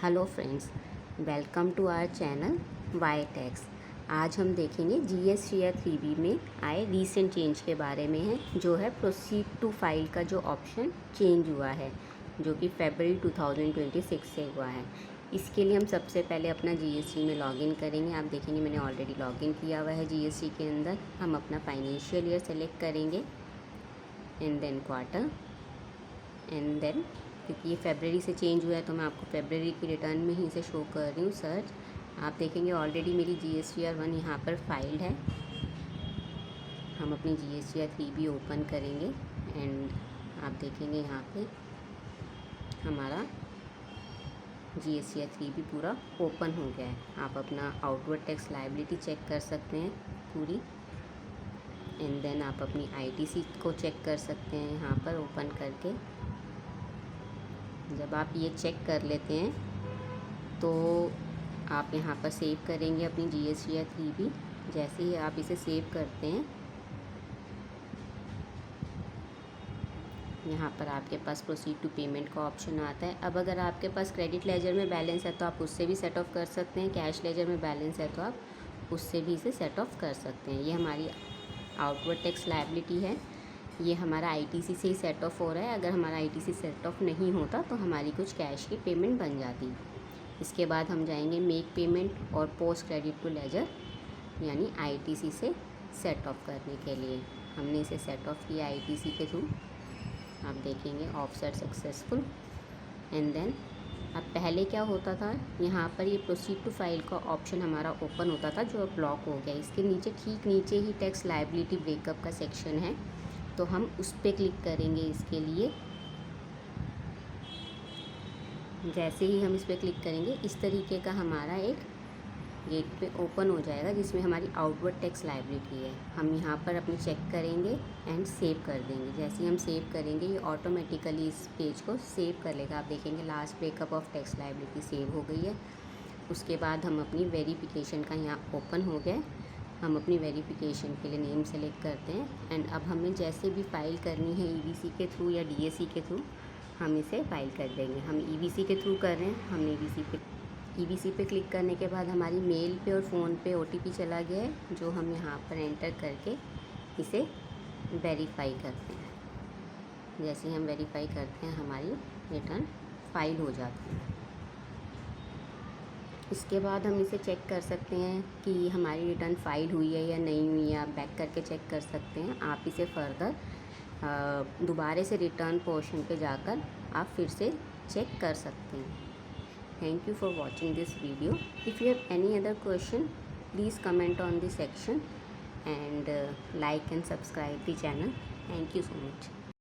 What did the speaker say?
Hello friends, welcome to our channel Y tax. आज हम देखेंगे जीएसटी 3B में आए रीसेंट चेंज के बारे में है, जो है प्रोसीड टू फाइल का जो ऑप्शन चेंज हुआ है, जो कि फरवरी 2026 से हुआ है। इसके लिए हम सबसे पहले अपना जीएसटी में लॉगिन करेंगे। आप देखेंगे मैंने ऑलरेडी लॉगिन किया हुआ है जीएसटी के अंदर। हम अपना फाइनेंशियल ईयर सेलेक्ट करेंगे and then quarter and then, क्योंकि ये फरवरी से चेंज हुआ है तो मैं आपको फरवरी की रिटर्न में ही इसे शो कर रही हूँ। सर्च, आप देखेंगे ऑलरेडी मेरी GSTR 1 यहाँ पर फाइल्ड है। हम अपनी GSTR 3B ओपन करेंगे एंड आप देखेंगे यहाँ पे हमारा GSTR 3B पूरा ओपन हो गया है। आप अपना आउटवर्ड टैक्स लायबिलिटी चेक कर सकते हैं पूरी, एंड देन आप अपनी ITC को चेक कर सकते हैं यहाँ पर ओपन करके। जब आप ये चेक कर लेते हैं तो आप यहाँ पर सेव करेंगे अपनी GSTR 3B। जैसे ही आप इसे सेव करते हैं, यहाँ पर आपके पास प्रोसीड टू पेमेंट का ऑप्शन आता है। अब अगर आपके पास क्रेडिट लेजर में बैलेंस है तो आप उससे भी सेट ऑफ कर सकते हैं, कैश लेजर में बैलेंस है तो आप उससे भी इसे सेट ऑफ कर सकते हैं। ये हमारी आउटवर्ड टैक्स लायबिलिटी है, ये हमारा ITC से ही सेट ऑफ हो रहा है। अगर हमारा ITC सेट ऑफ नहीं होता तो हमारी कुछ कैश की पेमेंट बन जाती। इसके बाद हम जाएंगे मेक पेमेंट और पोस्ट क्रेडिट टू लेजर, यानी ITC से सेट ऑफ करने के लिए। हमने इसे सेट ऑफ किया ITC के थ्रू। आप देखेंगे ऑफसेट सक्सेसफुल। एंड देन अब पहले क्या होता था, यहाँ पर ये प्रोसीड टू फाइल का ऑप्शन हमारा ओपन होता था जो ब्लॉक हो गया। इसके नीचे ठीक नीचे ही टैक्स लायबिलिटी ब्रेकअप का सेक्शन है, तो हम उस पर क्लिक करेंगे। इसके लिए जैसे ही हम इस पर क्लिक करेंगे, इस तरीके का हमारा एक गेट पे ओपन हो जाएगा जिसमें हमारी आउटवर्ड टैक्स लायबिलिटी है। हम यहाँ पर अपनी चेक करेंगे एंड सेव कर देंगे। जैसे ही हम सेव करेंगे ये ऑटोमेटिकली इस पेज को सेव कर लेगा। आप देखेंगे last breakup of tax liability save हो गई है। उसके बाद हम अपनी वेरिफिकेशन का यहाँ ओपन हो गया। हम अपनी वेरिफिकेशन के लिए नेम सेलेक्ट करते हैं एंड अब हमें जैसे भी फ़ाइल करनी है EBC के थ्रू या DAC के थ्रू, हम इसे फाइल कर देंगे। हम EBC के थ्रू कर रहे हैं। हम EBC पे क्लिक करने के बाद हमारी मेल पे और फ़ोन पे OTP चला गया है, जो हम यहाँ पर एंटर करके इसे वेरीफाई करते हैं। जैसे ही हम वेरीफाई करते हैं हमारी रिटर्न फाइल हो जाती है। इसके बाद हम इसे चेक कर सकते हैं कि हमारी रिटर्न फाइल हुई है या नहीं हुई है। आप बैक करके चेक कर सकते हैं। आप इसे फर्दर दोबारा से रिटर्न पोर्शन पे जाकर आप फिर से चेक कर सकते हैं। Thank you for watching this video. If you have any other question, please comment on the section and like and subscribe the channel. Thank you so much.